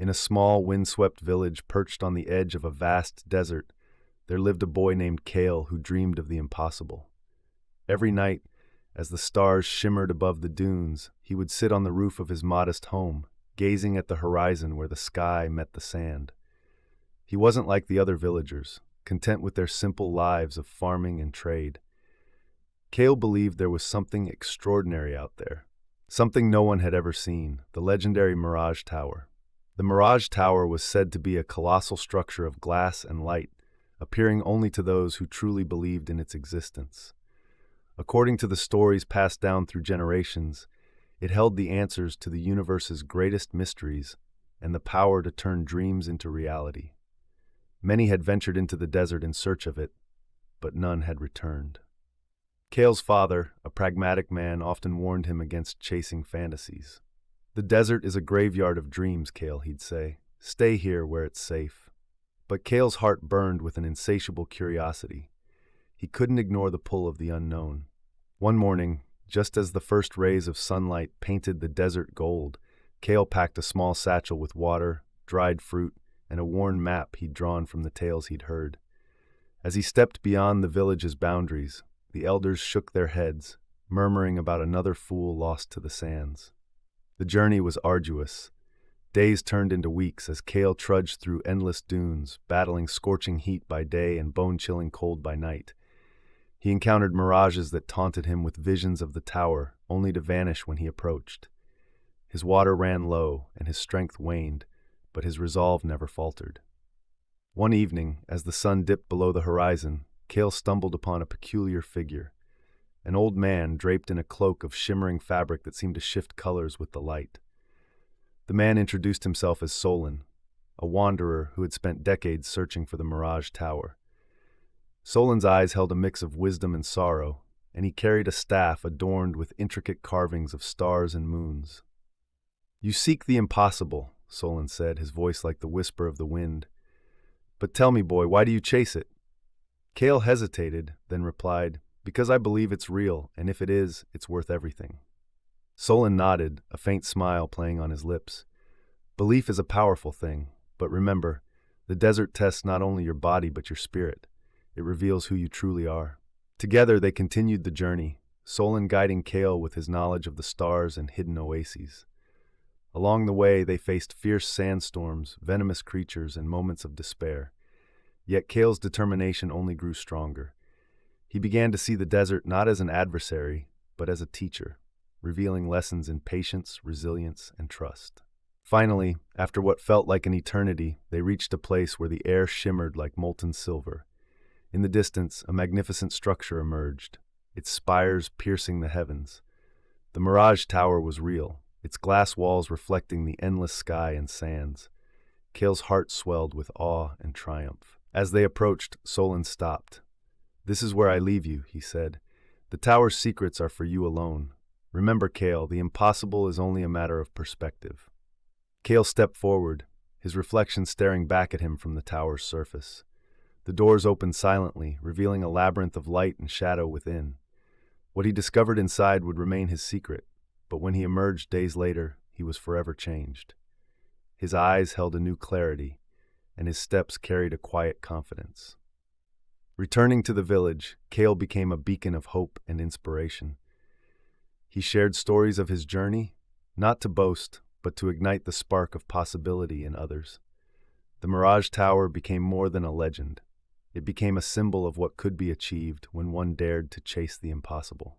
In a small, windswept village perched on the edge of a vast desert, there lived a boy named Kale who dreamed of the impossible. Every night, as the stars shimmered above the dunes, he would sit on the roof of his modest home, gazing at the horizon where the sky met the sand. He wasn't like the other villagers, content with their simple lives of farming and trade. Kale believed there was something extraordinary out there, something no one had ever seen, the legendary Mirage Tower. The Mirage Tower was said to be a colossal structure of glass and light, appearing only to those who truly believed in its existence. According to the stories passed down through generations, it held the answers to the universe's greatest mysteries and the power to turn dreams into reality. Many had ventured into the desert in search of it, but none had returned. Kale's father, a pragmatic man, often warned him against chasing fantasies. "The desert is a graveyard of dreams, Kale," he'd say. "Stay here where it's safe." But Kale's heart burned with an insatiable curiosity. He couldn't ignore the pull of the unknown. One morning, just as the first rays of sunlight painted the desert gold, Kale packed a small satchel with water, dried fruit, and a worn map he'd drawn from the tales he'd heard. As he stepped beyond the village's boundaries, the elders shook their heads, murmuring about another fool lost to the sands. The journey was arduous. Days turned into weeks as Kale trudged through endless dunes, battling scorching heat by day and bone-chilling cold by night. He encountered mirages that taunted him with visions of the tower, only to vanish when he approached. His water ran low and his strength waned, but his resolve never faltered. One evening, as the sun dipped below the horizon, Kale stumbled upon a peculiar figure, an old man draped in a cloak of shimmering fabric that seemed to shift colors with the light. The man introduced himself as Solon, a wanderer who had spent decades searching for the Mirage Tower. Solon's eyes held a mix of wisdom and sorrow, and he carried a staff adorned with intricate carvings of stars and moons. "You seek the impossible," Solon said, his voice like the whisper of the wind. "But tell me, boy, why do you chase it?" Kale hesitated, then replied, "Because I believe it's real, and if it is, it's worth everything." Solon nodded, a faint smile playing on his lips. "Belief is a powerful thing, but remember, the desert tests not only your body but your spirit. It reveals who you truly are." Together they continued the journey, Solon guiding Kale with his knowledge of the stars and hidden oases. Along the way they faced fierce sandstorms, venomous creatures, and moments of despair. Yet Kale's determination only grew stronger. He began to see the desert not as an adversary, but as a teacher, revealing lessons in patience, resilience, and trust. Finally, after what felt like an eternity, they reached a place where the air shimmered like molten silver. In the distance, a magnificent structure emerged, its spires piercing the heavens. The Mirage Tower was real, its glass walls reflecting the endless sky and sands. Kale's heart swelled with awe and triumph. As they approached, Solon stopped. "This is where I leave you," he said. "The tower's secrets are for you alone. Remember, Kale, the impossible is only a matter of perspective." Kale stepped forward, his reflection staring back at him from the tower's surface. The doors opened silently, revealing a labyrinth of light and shadow within. What he discovered inside would remain his secret, but when he emerged days later, he was forever changed. His eyes held a new clarity, and his steps carried a quiet confidence. Returning to the village, Kale became a beacon of hope and inspiration. He shared stories of his journey, not to boast, but to ignite the spark of possibility in others. The Mirage Tower became more than a legend. It became a symbol of what could be achieved when one dared to chase the impossible.